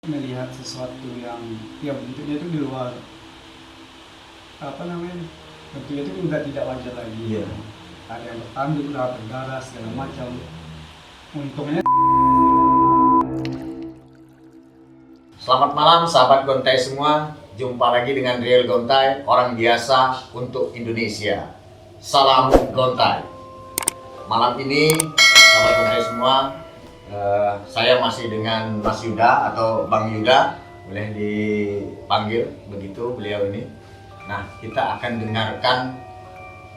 melihat sesuatu yang ya bentuknya itu di luar apa namanya, bentuknya itu udah tidak wajar lagi. Iya. Ada yang bertanduk lah, berdarah segala macam. Untungnya Selamat malam sahabat Gontai semua. Jumpa lagi dengan Real Gontai, orang biasa untuk Indonesia. Salam Gontai. Malam ini sahabat Gontai semua, saya masih dengan Mas Yuda atau Bang Yuda, boleh dipanggil begitu beliau ini. Nah, kita akan dengarkan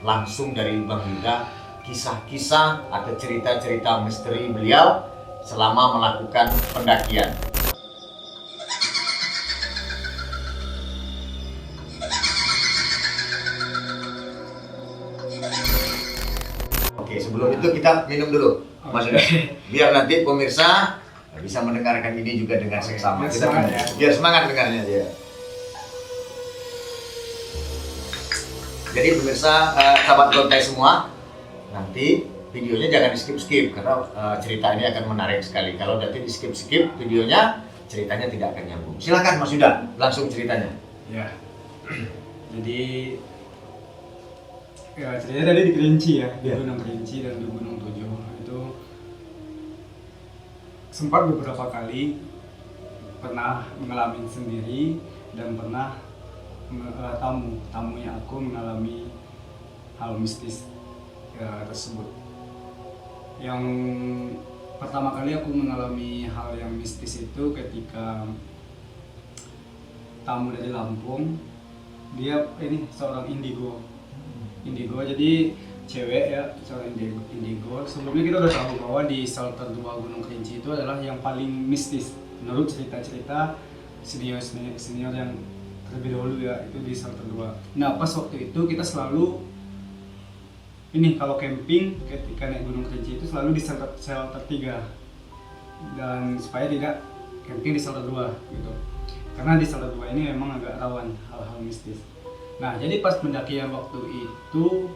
langsung dari Bang Yuda kisah-kisah atau cerita-cerita misteri beliau selama melakukan pendakian. Oke, sebelum itu kita minum dulu, Mas Yuda. Biar nanti pemirsa bisa mendengarkan ini juga dengan seksama. Biar Kita semangat minum. ya. Biar semangat dengarnya dia. Jadi pemirsa, sahabat Gontai semua, nanti videonya jangan di skip-skip karena cerita ini akan menarik sekali. Kalau nanti di skip-skip videonya, ceritanya tidak akan nyambung. Silakan Mas Yuda, langsung ceritanya. ya jadi ya ceritanya tadi di Kerinci ya, di Ya. Gunung Kerinci dan di Gunung Tujuh itu sempat beberapa kali pernah mengalami sendiri dan pernah tamunya aku mengalami hal mistis tersebut. Yang pertama kali aku mengalami hal yang mistis itu ketika tamu dari Lampung. Dia ini seorang indigo, jadi cewek ya, seorang indigo. Sebelumnya kita udah tahu bahwa di shelter 2 Gunung Kerinci itu adalah yang paling mistis menurut cerita-cerita senior yang terlebih dahulu ya, itu di shelter 2. Nah pas waktu itu kita selalu ini kalau camping ketika naik Gunung Kerinci itu selalu di shelter 3, dan supaya tidak camping di shelter 2 gitu, karena di shelter 2 ini memang agak rawan hal-hal mistis. Nah jadi pas pendakian waktu itu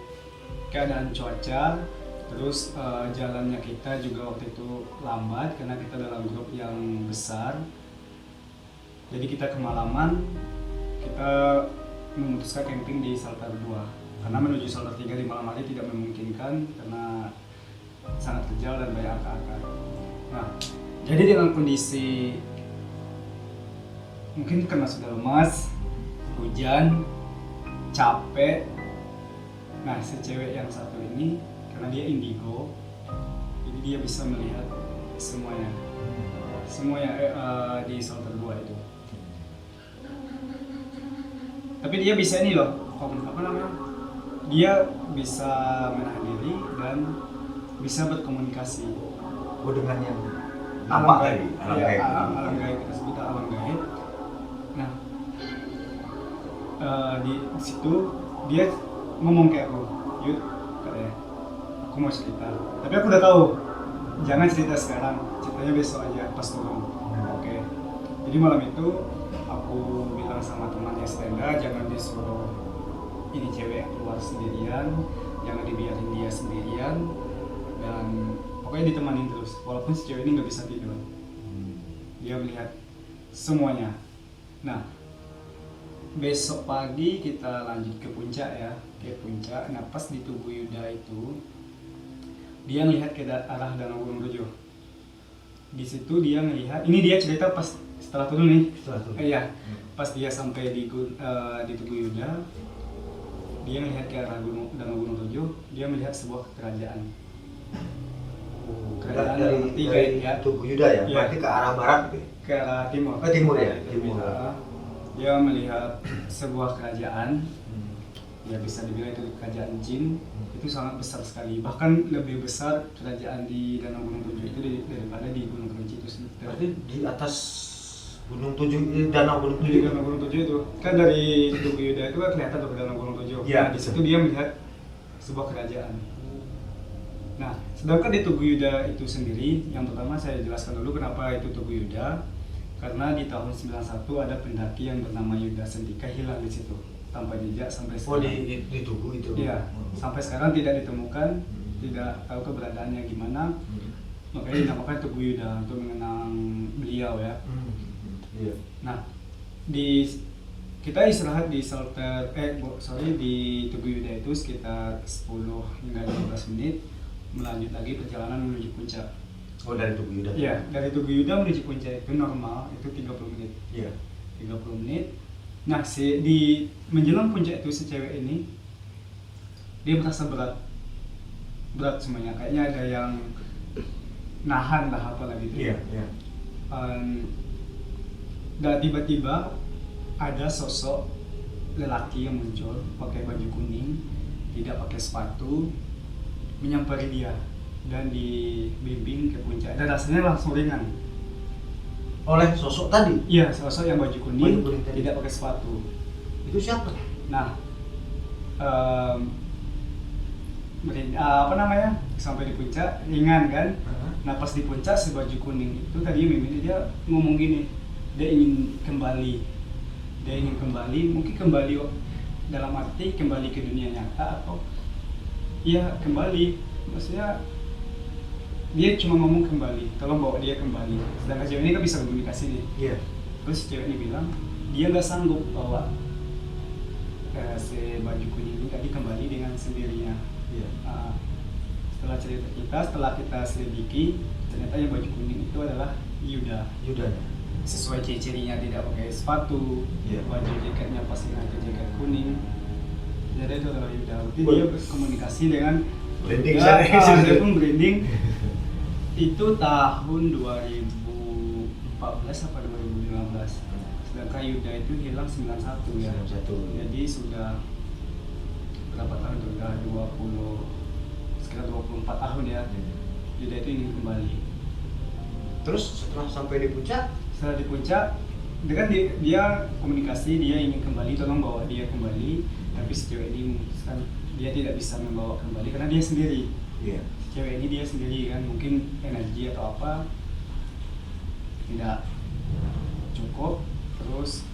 keadaan cuaca terus jalannya kita juga waktu itu lambat karena kita dalam grup yang besar, jadi kita kemalaman. Kita memutuskan camping di shelter 2 karena menuju shelter 3 di malam hari tidak memungkinkan karena sangat kejal dan banyak akar-akar. Nah, jadi dengan kondisi mungkin karena sudah lemas, hujan, capek. Nah, si cewek yang satu ini karena dia indigo, jadi dia bisa melihat semuanya di shelter 2 itu. Tapi dia bisa ini loh, apa namanya? Dia bisa menahan diri dan bisa berkomunikasi. Oh, dengan yang nampak tadi, alam gaib. Alam gaib, kita sebut alam gaib. Nah, di situ dia ngomong kayak aku, Yud, katanya, aku mau cerita. Tapi aku udah tahu, jangan cerita sekarang, ceritanya besok aja pas turun. Oke. Jadi malam itu aku bilang sama temannya Stenda, jangan disuruh ini cewek keluar sendirian, jangan dibiarin dia sendirian, dan pokoknya ditemani terus walaupun si cewek ini nggak bisa tidur. Dia melihat semuanya. Nah besok pagi kita lanjut ke puncak ya, ke puncak. Nah pas di Tugu Yuda itu dia melihat ke arah Danau Gunung Tujuh. Di situ dia melihat, ini dia cerita pas setelah turun nih. Iya, pas dia sampai di Tugu Yuda, dia melihat ke arah Danau Gunung Tujuh. Dia melihat sebuah kerajaan. Kerajaan dari ya. Tugu Yuda ya, Iya. berarti ke arah barat gitu. Ke arah timur. Timur ya, timur. Dia melihat sebuah kerajaan. Ya bisa dibilang itu kerajaan jin. Itu sangat besar sekali, bahkan lebih besar kerajaan di Danau Gunung Tujuh itu daripada di Gunung Kerinci itu sendiri. Berarti di atas Gunung Tujuh, Danau Gunung Di Tujuh. Danau Gunung Tujuh itu kan dari Tugu Yuda itu kan kelihatan tuh Danau Gunung Tujuh. Iya. Nah, di situ dia melihat sebuah kerajaan. Nah, sedangkan di Tugu Yuda itu sendiri, yang pertama saya jelaskan dulu kenapa itu Tugu Yuda. Karena di tahun 91 ada pendaki yang bernama Yuda Sentika hilang di situ tanpa jejak sampai Oh, sekarang. di Tugu itu. Iya, sampai sekarang tidak ditemukan, tidak tahu keberadaannya gimana. Makanya dinamakan Tugu Yuda untuk mengenang beliau ya. Iya. Nah, di kita istirahat di shelter di Tugu Yuda itu sekitar 10 hingga 15 menit, melanjut lagi perjalanan menuju puncak. Oh, dari Tugu Yuda. Iya, dari Tugu Yuda menuju puncak itu normal itu 30 menit. Iya. 30 menit. Nah, di menjelang puncak itu si cewek ini dia merasa berat semuanya, kayaknya ada yang nahan lah apalah gitu. Iya, iya. Dan tiba-tiba ada sosok lelaki yang muncul pakai baju kuning, tidak pakai sepatu, menyampari dia dan dibimbing ke puncak. Dan rasanya langsung ringan. Oleh sosok tadi. Iya, sosok yang baju kuning, Baju kuning tadi. tidak pakai sepatu. Itu siapa? Nah, sampai di puncak ringan kan. Nah, pas di puncak si baju kuning itu tadi dia ngomong gini, dia ingin kembali, mungkin kembali dalam arti kembali ke dunia nyata atau ya kembali, maksudnya dia cuma ngomong kembali, tolong bawa dia kembali. Sedangkan cewek ini kan bisa komunikasi nih. Iya. Terus cewek ini bilang dia nggak sanggup bawa si baju kuning ini tadi kembali dengan sendirinya. Iya. Setelah kita selidiki, ternyata yang baju kuning itu adalah Yuda. Yuda. Sesuai ciri-cirinya, tidak pakai sepatu, Iya. baju jaketnya pasti ada jaket kuning. Jadi itu adalah Yuda. Berarti Wah. dia berkomunikasi dengan Branding ya, sana. dia pun branding. Itu tahun 2014 apa 2015. Sedangkan Yuda itu hilang 91 ya. 91. Jadi sudah berapa tahun itu? Sudah 24 tahun ya. Yuda itu ingin kembali. Terus setelah sampai di puncak, Setelah di puncak, dia komunikasi, dia ingin kembali, tolong bawa dia kembali. Tapi si cewek ini memutuskan dia tidak bisa membawa kembali karena dia sendiri. iya. Si cewek ini dia sendiri kan, mungkin energi atau apa tidak cukup. Terus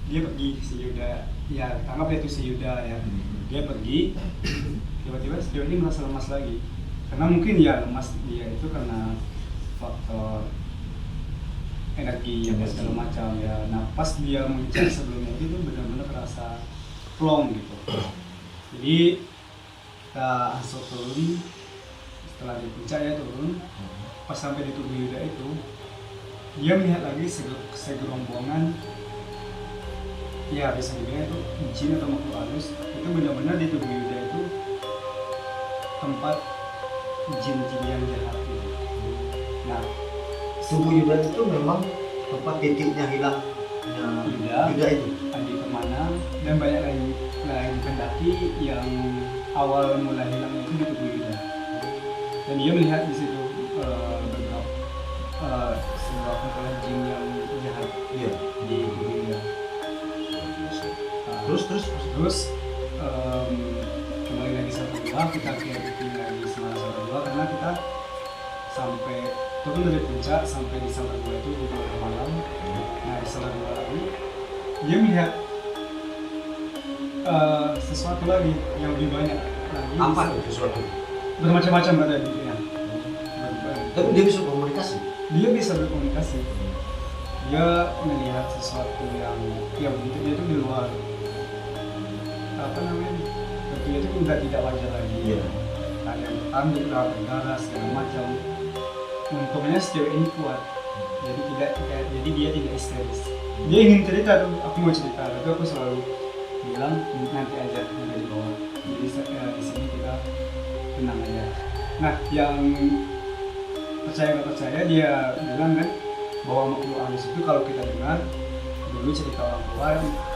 dia pergi, si Yuda, ya anggap itu si Yuda ya. Dia pergi, tiba-tiba si cewek ini merasa lemas lagi. Karena mungkin ya lemas dia itu karena faktor energi yang segala macam ya. Nah, pas dia muncul sebelumnya itu benar-benar terasa plong gitu. Jadi kita langsung turun, setelah di puncak ya turun. Pas sampai di Tugu Yuda itu, dia melihat lagi segerombongan, ya bisa dibilang itu jin atau makhluk halus. Itu benar-benar di Tugu Yuda itu tempat jin-jin yang jahat gitu. Nah, Tugu Yuda itu memang tempat titiknya hilangnya Yuda itu. Andi kemana, dan banyak lain pendaki yang awal mulai hilangnya itu di Tugu Yuda. Dan dia melihat di situ beberapa jin yang jahat Iya. di Tugu Yuda. Terus Kembali lagi Salatiga, kita kelanjutin lagi Semarang Salatiga karena kita sampai turun dari puncak sampai di Salatiga itu di malam. Nah, di Salatiga lagi dia melihat sesuatu lagi yang lebih banyak lagi. apa itu sesuatu? Bermacam-macam ada di dunia. Tapi dia bisa komunikasi. Dia bisa berkomunikasi. Dia melihat sesuatu yang bentuknya itu di luar bentuknya itu udah tidak wajar lagi. Iya. Ada yang bertanduk, ada berdarah segala macam. Untungnya sejauh ini kuat. Jadi dia tidak histeris. Dia ingin cerita tuh, aku mau cerita, tapi aku selalu bilang nanti aja di bawah. Jadi di sini kita tenang aja. Nah, yang percaya nggak percaya dia bilang kan bahwa makhluk halus itu kalau kita dengar dulu cerita orang tua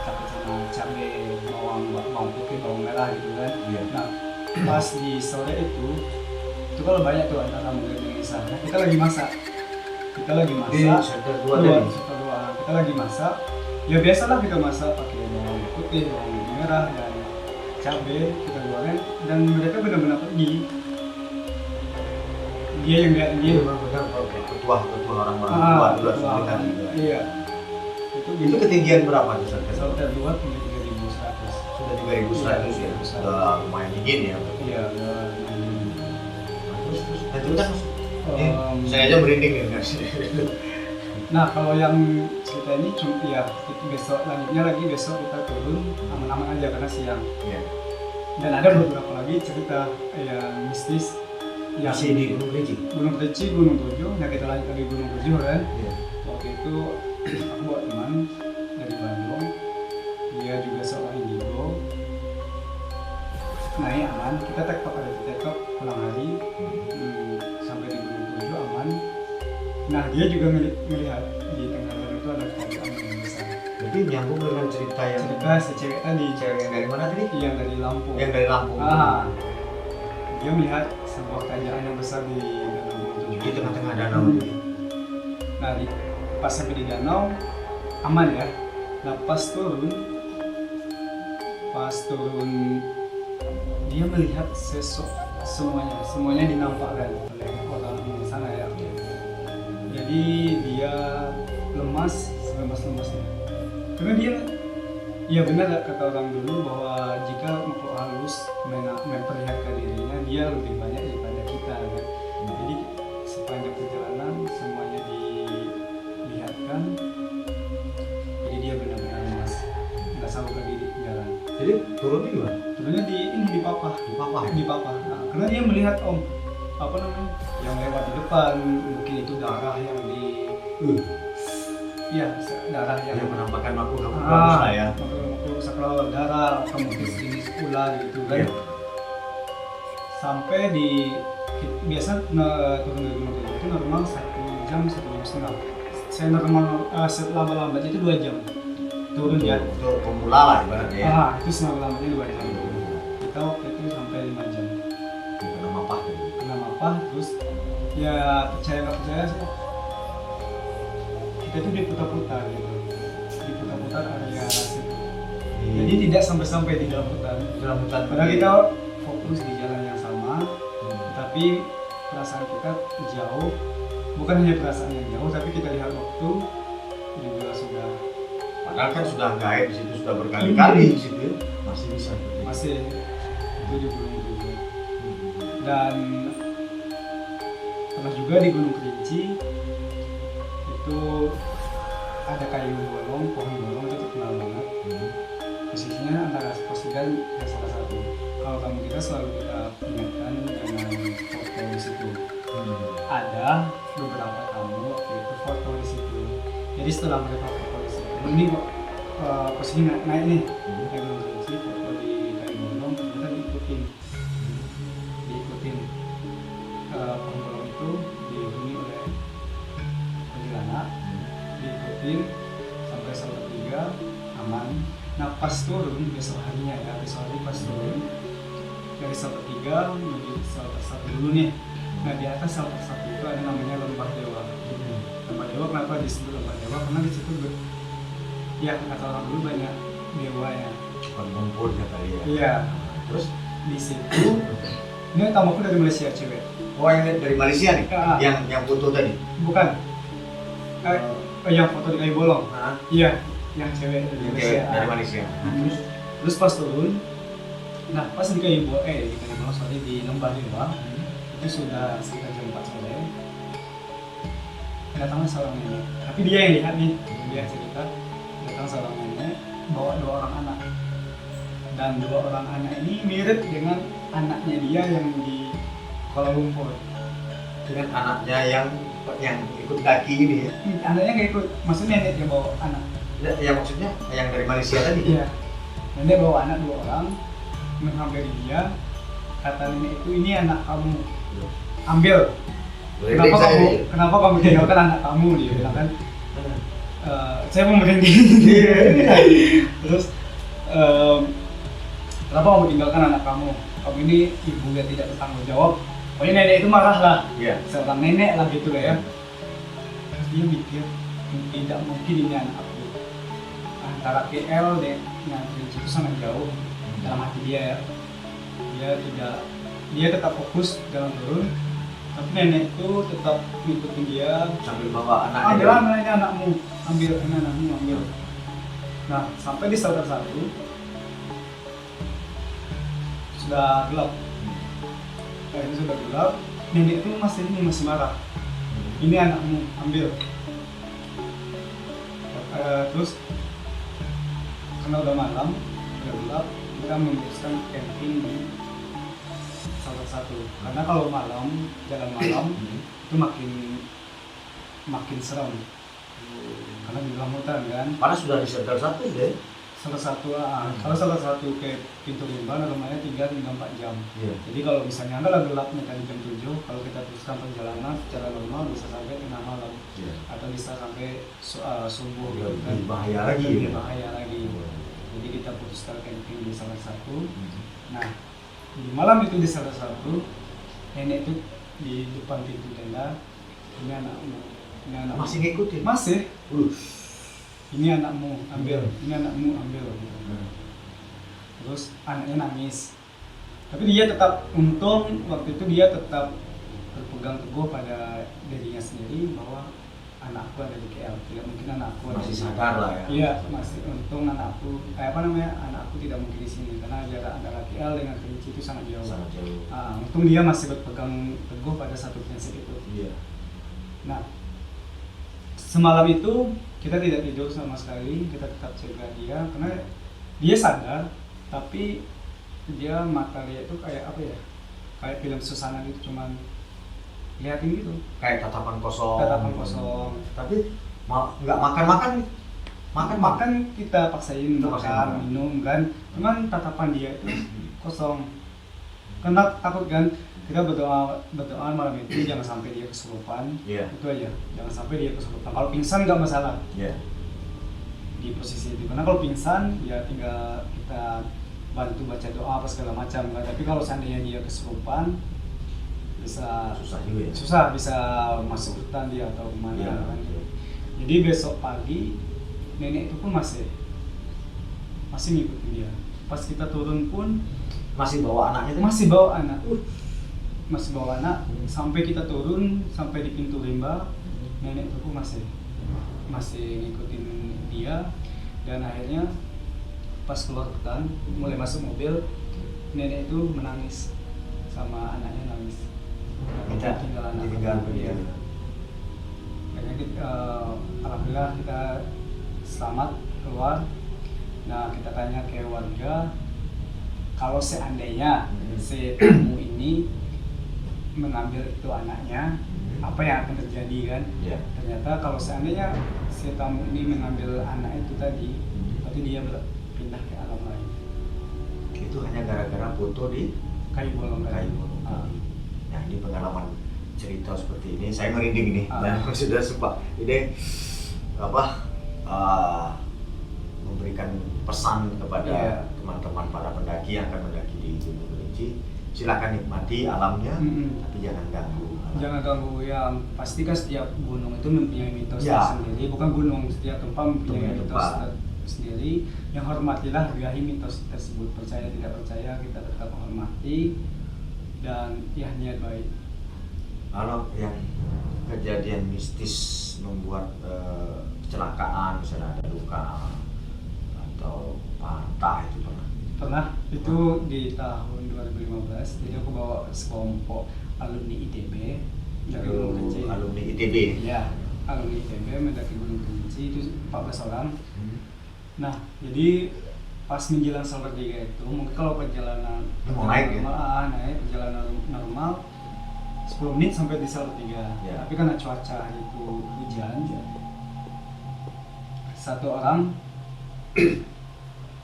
takut sama cabai, bawang putih, bawang merah gitu kan. Iya. Nah, pas di sore itu kalau banyak tuh antara murid yang Isa. Nah, kita lagi masak. Di sektor 2 Dua, tadi. sektor 2. Kita lagi masak. Ya biasalah kita masak pakai bawang putih, bawang merah dan cabai kita goreng dan mereka benar-benar pergi. Dia yang lihat dia. Memang benar kalau kayak ketua orang-orang tua dulu ketua, kan. iya. Itu ketinggian berapa tuh Sir? Salter 2 tinggi 3.100. Sudah 3.100 ya. Sudah lumayan dingin ya. Iya, Terus lanjutkan. Em, Saya aja merinding ya guys. Nah, kalau yang cerita kita ini cuma ya itu besok lanjutnya lagi besok kita turun aman-aman aja karena siang. Iya. Dan ada beberapa lagi cerita yang mistis yang Masih di Gunung Kerinci. Gunung Kerinci, Gunung Tujuh. Nah kita lanjut lagi Gunung Tujuh kan. Iya. Waktu itu aku bawa teman dari Bandung, dia juga seorang indigo. Naik aman, kita tektok pulang hari sampai di Gunung Tujuh aman. Nah dia juga melihat di tengah jalan itu ada kerajaan yang besar. Berarti nyambung dengan cerita yang Cerita si cewek tadi, cewek yang dari mana tadi? yang dari Lampung. Yang dari Lampung. Dia melihat sebuah kerajaan yang besar di Danau Gunung Tujuh. Di tengah-tengah danau. Nah, pas sampai di danau aman ya. Nah, pas turun dia melihat semuanya dinampakkan oleh orang di sana ya. Jadi dia lemas-lemasnya. Karena dia, ya benar kata orang dulu bahwa jika makhluk halus memperlihatkan dirinya, dia lebih banyak daripada kita kan. Jadi sepanjang perjalanan semuanya dilihatkan. Jadi dia benar-benar lemas, nggak sanggup lagi di jalan. Jadi turunnya gimana? Turunnya di Papah. Di Papah. Di Papah. Nah, karena dia melihat yang lewat di depan, mungkin itu darah yang darah yang menampakkan makhluk halus lah ya. makhluk sakral, darah atau mungkin sejenis ular gitu kan. Iya. Sampai biasa turun dari Gunung Tujuh itu normal 1 jam 1,5 jam. Saya normal lama-lambatnya itu 2 jam turun ya. Untuk pemula lah ibaratnya ya. Itu selama-lamanya 2 jam. Kita waktu itu sampai 5 jam. Kena mapah tuh. Kena apa terus ya percaya nggak percaya sih, kita itu diputar-putar gitu, diputar-putar area situ. Jadi tidak sampai di dalam hutan. Dalam hutan. Padahal kita fokus di jalan yang sama, tapi perasaan kita jauh. Bukan hanya perasaan yang jauh, tapi kita lihat waktu juga sudah. Padahal kan sudah gaib di situ, sudah berkali-kali di situ ya. Masih bisa. Masih 77. Dan pernah juga di Gunung Kerinci itu ada kayu bolong, pohon bolong itu terkenal banget. Posisinya antara pos 3 dan salah satu. Kalau tamu kita selalu kita ingatkan dengan foto di situ. Ada beberapa tamu waktu itu foto di situ. Jadi setelah mereka foto di situ, ini posisi naik nih, naik Gunung Kerinci, foto di kayu bolong, ternyata diikutin pohon bolong itu dihuni oleh kuntilanak, diikutin sampai Salatiga aman. Nah pas turun besok harinya ya, besok hari pas turun dari Salatiga menuju Salter 1 dulu nih. Nah di atas Salter 1 itu ada namanya Lembah Dewa. Lembah Dewa kenapa disebut Lembah Dewa? Karena di situ ya kata orang dulu banyak dewa ya. Pengumpulnya kali ya. Iya. Terus di situ ini tamuku dari Malaysia cewek. Oh yang dari Malaysia nih? Ah. Yang foto tadi? Bukan. Yang foto di kayu bolong. Iya, yang cewek dari Yang Malaysia. dari Malaysia. Terus pas turun, nah pas di kayu bolong, di Lembah Dewa, itu sudah sekitar jam 4 sore. Datangnya seorang nenek. Tapi dia yang lihat nih, dia cerita datang seorang nenek bawa 2 orang anak. Dan 2 orang anak ini mirip dengan anaknya dia yang di Kuala Lumpur. Dengan anaknya yang ikut daki ini ya? Anaknya nggak ikut, maksudnya nenek yang bawa anak. Ya maksudnya yang dari Malaysia tadi? Iya. Nenek bawa anak 2 orang, menghampiri dia. Kata nenek itu, ini anak kamu, ambil. Kenapa kamu tinggalkan anak kamu? Dia bilang kan. Saya mau berhenti. Terus kenapa kamu tinggalkan anak kamu? Kamu ini ibu yang tidak bertanggung jawab. Pokoknya nenek itu marah lah. Iya. Seorang nenek lah gitu lah ya. Terus dia mikir, tidak mungkin ini anak aku. Antara KL dengan Kerinci itu sangat jauh dalam hati dia ya. Dia tetap fokus dalam turun, tapi nenek itu tetap ngikutin dia Sambil bawa ambil anaknya. ini anakmu, ambil ini anakmu, ambil. Nah sampai di Salter 1 sudah gelap. Itu sudah gelap, nenek itu masih marah. Ini anakmu, ambil. Terus karena udah malam, udah gelap, kita memutuskan camping di salah satu. Karena kalau malam, jalan malam itu makin serem. Karena di dalam hutan kan. Karena sudah disetel satu deh. Kalau salah satu ke pintu limba namanya 3 hingga 4 jam. Iya. Jadi kalau misalnya anda gelap nih kan jam 7, kalau kita teruskan perjalanan secara normal bisa sampai tengah malam. Iya. Atau bisa sampai subuh Lebih gitu kan. bahaya lagi. Lebih bahaya lagi. Jadi kita putuskan camping di salah satu. Nah, di malam itu di salah satu nenek itu di depan pintu tenda. Ini anakmu. Masih ngikutin? Masih. Ini anakmu ambil, ini anakmu ambil gitu. Terus anaknya nangis. Tapi dia tetap, untung waktu itu dia tetap berpegang teguh pada dirinya sendiri bahwa anakku ada di KL. Tidak mungkin anakku ada Masih di sadar lah ya. Iya, masih untung anakku tidak mungkin di sini karena jarak antara KL dengan Kerinci itu sangat jauh. Sangat jauh. Untung dia masih berpegang teguh pada satu prinsip itu. Iya. Nah, semalam itu kita tidak tidur sama sekali, kita tetap jaga dia karena dia sadar, tapi dia mata dia itu kayak apa ya? Kayak film Susana gitu, cuman liatin gitu. Kayak tatapan kosong. Tapi nggak makan. Makan kita paksain Kita makan, paksain makan. minum kan. Cuman tatapan dia itu kosong. Karena takut kan, kita berdoa malam itu jangan sampai dia kesurupan. Iya. Itu aja, jangan sampai dia kesurupan. Kalau pingsan nggak masalah Iya. di posisi itu, karena kalau pingsan ya tinggal kita bantu baca doa apa segala macam kan. Tapi kalau seandainya dia kesurupan bisa Susah juga ya. susah, bisa masuk hutan dia atau kemana Iya. kan. Jadi besok pagi nenek itu pun masih ngikutin dia. Pas kita turun pun Masih bawa anaknya tuh? masih bawa anak sampai kita turun, sampai di pintu limba nenek itu pun masih ngikutin dia. Dan akhirnya pas keluar hutan mulai masuk mobil, nenek itu menangis sama anaknya nangis. Minta ditinggal dia. begitu. Akhirnya alhamdulillah kita selamat keluar. Nah, kita tanya ke warga, kalau seandainya si tamu ini mengambil itu anaknya, apa yang akan terjadi kan? Iya. Ternyata kalau seandainya si tamu ini mengambil anak itu tadi, berarti dia berpindah ke alam lain. Itu hanya gara-gara foto di Kayu bolong tadi. kayu. Nah, ini pengalaman cerita seperti ini, saya merinding nih. Dan sudah sempat ini memberikan pesan kepada teman-teman para pendaki yang akan mendaki di Gunung Kerinci. Silakan nikmati alamnya, tapi jangan ganggu. Jangan ganggu, ya pasti kan setiap gunung itu mempunyai mitos Ya. sendiri. Bukan gunung, setiap tempat mempunyai Mempunyai mitos tempat. sendiri. Yang hormatilah, hargai mitos tersebut. Percaya tidak percaya, kita tetap hormati dan ya niat baik. Kalau yang kejadian mistis membuat kecelakaan, misalnya ada luka atau patah, itu pernah? Itu di tahun 2015. Jadi aku bawa sekelompok alumni ITB dari Gunung Kerinci. Alumni ITB. Ya, alumni ITB mendaki Gunung Kerinci itu 14 orang. Nah, jadi pas menjelang Salatiga itu, mungkin kalau perjalanan Mau naik ya? naik perjalanan normal 10 menit sampai di Salatiga. Ya. Tapi karena cuaca itu hujan, satu orang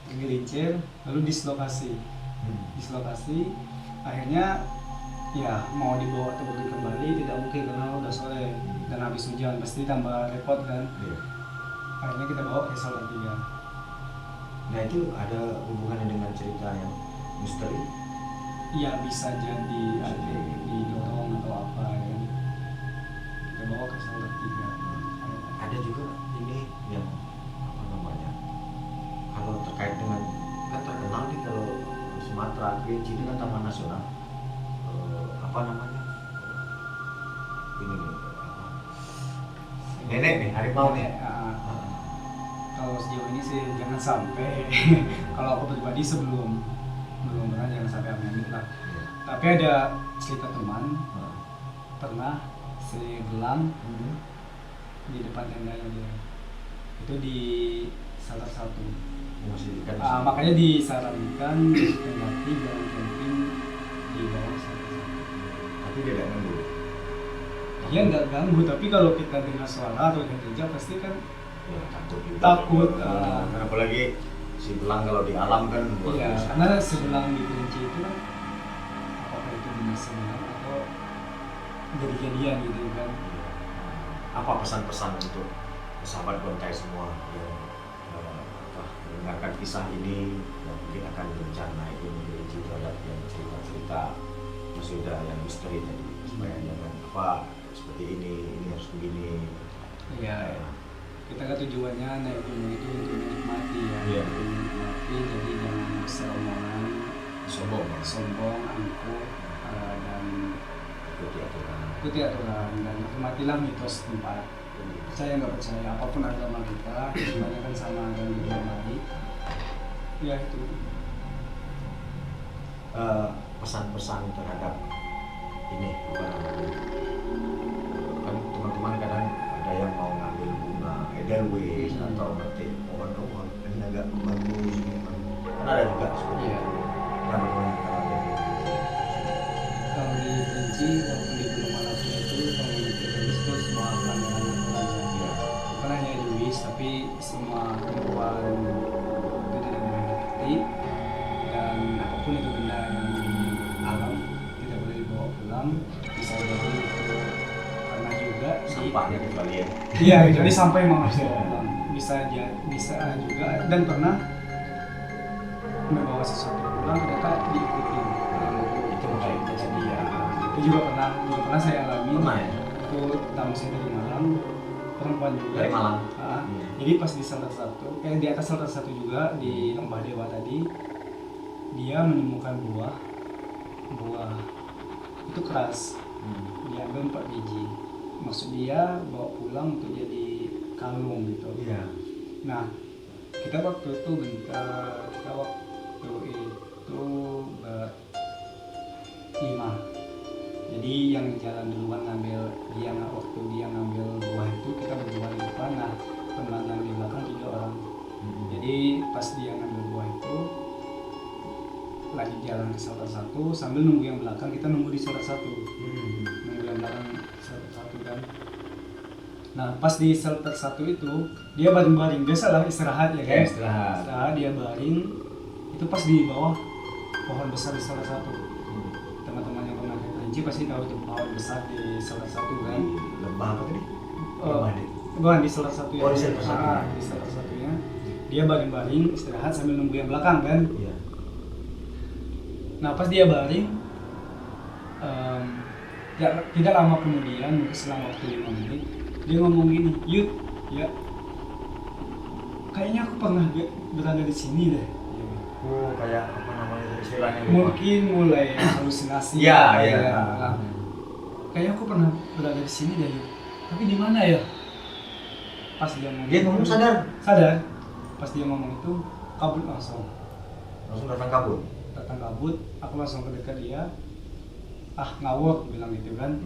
tergelincir lalu dislokasi. Akhirnya ya mau dibawa turun kembali tidak mungkin karena udah sore dan habis hujan, pasti tambah repot kan. Iya. Akhirnya kita bawa ke Salatiga. Nah, itu ada hubungannya dengan cerita yang misteri? Iya, bisa jadi ada didorong atau apa ya. Kita bawa ke Salatiga. Ada juga ini yang apa namanya, kalau terkait dengan, kan terkenal nih kalau Sumatera, Kerinci itu kan taman nasional. Apa namanya, ini nih apa, nenek nih, harimau nih. Kalau sejauh ini sih jangan sampai. Kalau aku pribadi belum pernah, jangan sampai amit-amit lah. Tapi ada cerita teman pernah si gelang di depan tendanya dia. itu di salah satu. Masih kan Makanya disarankan mendaki jalan camping di bawah salah satu. tapi dia tidak ganggu. Dia nggak ganggu, tapi kalau kita dengar suara atau jejak pasti kan Ya takut juga. Takut, Karena apalagi si belang kalau di alam kan luar iya, biasa. karena sebelang di Kerinci itu kan apakah itu benar sebelang atau jadi-jadian gitu kan. Apa pesan-pesan untuk sahabat Gontai semua yang mendengarkan kisah ini yang mungkin akan berencana itu menjadi terhadap yang cerita-cerita Mas Yuda yang misteri tadi, supaya jangan apa seperti ini harus begini. Iya, kita kan tujuannya naik gunung itu untuk menikmati ya. Iya. Untuk menikmati, jadi jangan besar omongan, Sombong ya, sombong, angkuh, dan ikuti aturan. ikuti aturan dan hormatilah mitos tempat. Percaya nggak percaya apapun agama kita, semuanya kan sama dan dihormati. Ya itu. Pesan-pesan terhadap ini apa namanya, kan teman-teman kadang ada yang mau ngambil bunga edelweiss atau nanti pohon ini agak bagus ini kan ada juga seperti Iya. itu. Nah, bagaimana kalau ada di Kalau di Kerinci, walaupun di Gunung Malapi itu komunitas itu semua pelanggaran aturan ya. Bukan hanya egois, tapi semua tumbuhan itu tidak boleh didekati, dan apapun itu benda yang di alam tidak boleh dibawa pulang. Bisa jadi itu karena juga sampahnya kecuali ya. iya, jadi sampai mau dibawa pulang. Bisa juga dan pernah membawa sesuatu pulang ternyata diikuti. Itu makanya Jadi ya, itu juga pernah saya alami. Pernah ya? Itu tamu saya dari Malang, perempuan juga. Dari Malang. Jadi pas di di atas salah satu juga di Lembah Dewa tadi, dia menemukan buah itu keras. Diambil 4 biji. Maksud dia bawa pulang untuk jadi kalung gitu. Iya. Nah, kita waktu itu berlima. Jadi yang jalan duluan waktu dia ngambil buah itu kita berdua di depan, nah teman yang di belakang 3 orang. Jadi pas dia ngambil buah itu lagi jalan ke salah satu sambil nunggu yang belakang, kita nunggu di salah satu. Nunggu yang belakang salah satu kan. Nah pas di shelter satu itu dia baring-baring, biasalah istirahat ya kan. Istirahat dia baring itu pas di bawah pohon besar di salah satu. Teman-teman yang pernah ke Kerinci pasti tahu itu pohon besar di salah satu kan. Lembah apa tadi? Bukan di salah satu ya. Oh, di salah satu. Di salah satunya dia baring-baring istirahat sambil nunggu yang belakang kan. Iya. Nah pas dia baring tidak lama kemudian, mungkin selang waktu 5 menit, dia ngomong gini, "Yud, ya kayaknya aku pernah berada di sini deh." Oh, kayak apa namanya itu istilahnya? Mungkin mulai halusinasi. Iya, ya. iya. Nah, kayaknya aku pernah berada di sini deh, Yud. Tapi di mana ya? Pas dia ngomong sadar. Pas dia ngomong itu kabut langsung Datang kabur. Aku langsung ke dekat dia. Ngawur bilang gitu kan.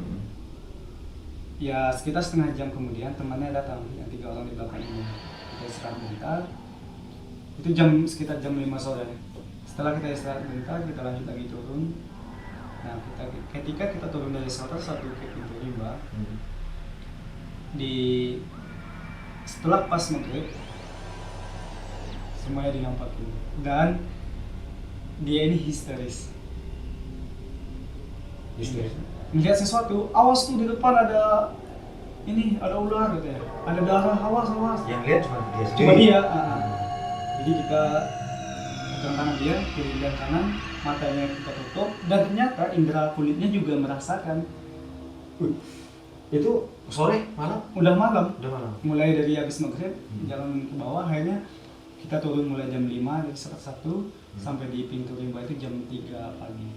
Ya sekitar setengah jam kemudian temannya datang, yang 3 orang di belakang ini. Kita istirahat bentar. Itu sekitar jam 5 sore. Setelah kita istirahat bentar, kita lanjut lagi turun. Nah ketika kita turun dari shelter satu ke pintu rimba, setelah pas maghrib semuanya dinampakin dan dia ini histeris. Melihat sesuatu, awas tuh di depan ada ular gitu ya, ada darah, awas. Yang lihat cuma dia sendiri. Cuma dia. Jadi kita pegang tangan dia, kiri dan kanan, matanya kita tutup, dan ternyata indera kulitnya juga merasakan. Itu sore malam? Udah malam. Mulai dari habis maghrib, jalan ke bawah, akhirnya kita turun mulai jam 5 dari satu sampai di pintu rimba itu jam 3 pagi.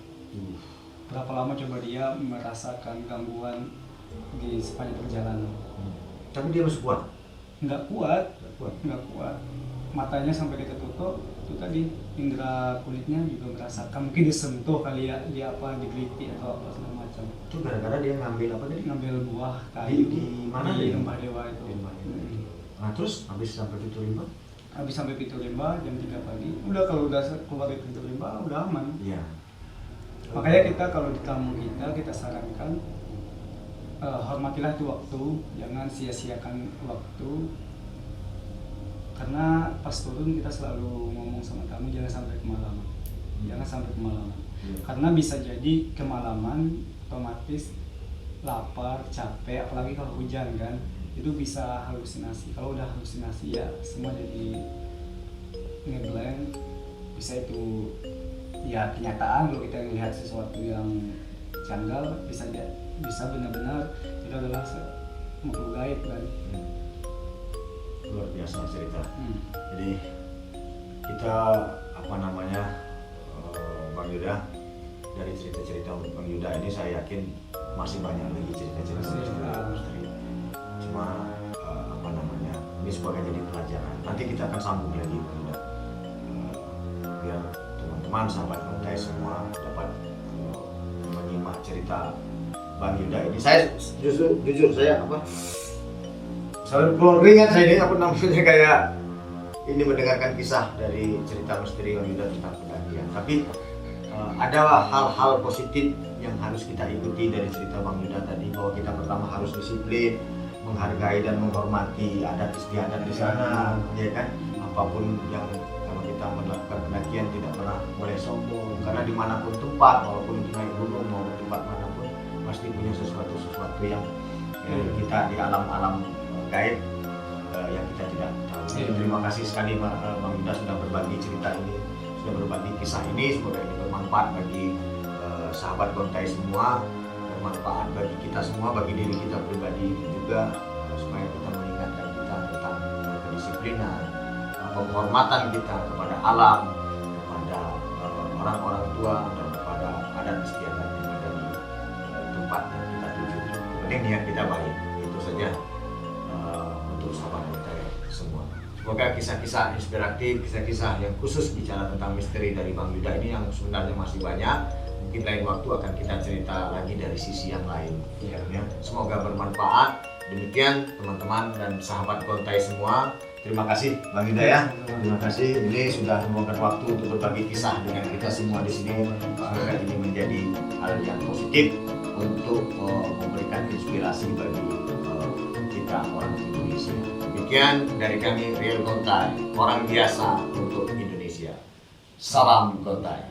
Berapa lama coba dia merasakan gangguan di sepanjang perjalanan? Tapi dia masih kuat? Nggak kuat. Matanya sampai kita tutup, itu tadi indera kulitnya juga merasakan, mungkin disentuh kali ya, dia digelitik atau apa segala macam. Itu gara-gara dia ngambil apa tadi? Ngambil buah kayu di mana di dia? Lembah Dewa itu. Di Lembah Dewa. Nah terus habis sampai Pitu Limba? Habis sampai Pitu Limba jam 3 pagi, udah kalau udah keluar dari Pitu Limba udah aman. Iya. Makanya kita kalau di tamu kita sarankan hormatilah itu waktu, jangan sia-siakan waktu. Karena pas turun kita selalu ngomong sama tamu jangan sampai kemalaman. Jangan sampai kemalaman. Karena bisa jadi kemalaman otomatis lapar, capek, apalagi kalau hujan kan. Itu bisa halusinasi. Kalau udah halusinasi ya semua jadi ngeblank. Bisa itu ya kenyataan kalau kita melihat sesuatu yang janggal, bisa benar-benar itu adalah makhluk gaib kan. Luar biasa cerita. Jadi kita Bang Yuda, dari cerita-cerita Bang Yuda ini saya yakin masih banyak lagi cerita-cerita misteri. Cuma ini sebagai jadi pelajaran. Nanti kita akan sambung lagi Bang Yuda, biar teman-teman sahabat Gontai semua dapat menyimak cerita Bang Yuda ini. Saya jujur saya ringan saya ini namanya kayak ini mendengarkan kisah dari cerita misteri Bang Yuda tentang pendakian. Tapi ada hal-hal positif yang harus kita ikuti dari cerita Bang Yuda tadi, bahwa kita pertama harus disiplin, menghargai dan menghormati adat istiadat di sana, ya kan? Apapun yang kalau kita melakukan pendakian tidak pernah boleh sombong, karena dimanapun tempat, walaupun itu naik gunung maupun tempat manapun, pasti punya sesuatu yang kita di alam gaib yang kita tidak tahu. Jadi terima kasih sekali Bang Yuda sudah berbagi cerita ini, sudah berbagi kisah ini. Semoga ini bermanfaat bagi sahabat Gontai semua, bermanfaat bagi kita semua, bagi diri kita pribadi juga, supaya kita mengingatkan kita tentang kedisiplinan, penghormatan kita kepada alam, kepada orang-orang tua, dan kepada adat istiadat yang ada di tempat yang kita tuju. Penting niat kita baik. Itu saja untuk sahabat Gontai semua. Semoga kisah-kisah inspiratif, kisah-kisah yang khusus bicara tentang misteri dari Bang Yuda ini yang sebenarnya masih banyak. Mungkin lain waktu akan kita cerita lagi dari sisi yang lain. Ya. Semoga bermanfaat. Demikian teman-teman dan sahabat Gontai semua. Terima kasih Bang Yuda ya. Terima kasih. Ini sudah meluangkan waktu untuk berbagi kisah dengan kita semua di sini. Semoga ini menjadi hal yang positif untuk memberikan inspirasi bagi kita orang Indonesia. Demikian dari kami Real Gontai, orang biasa untuk Indonesia. Salam Gontai.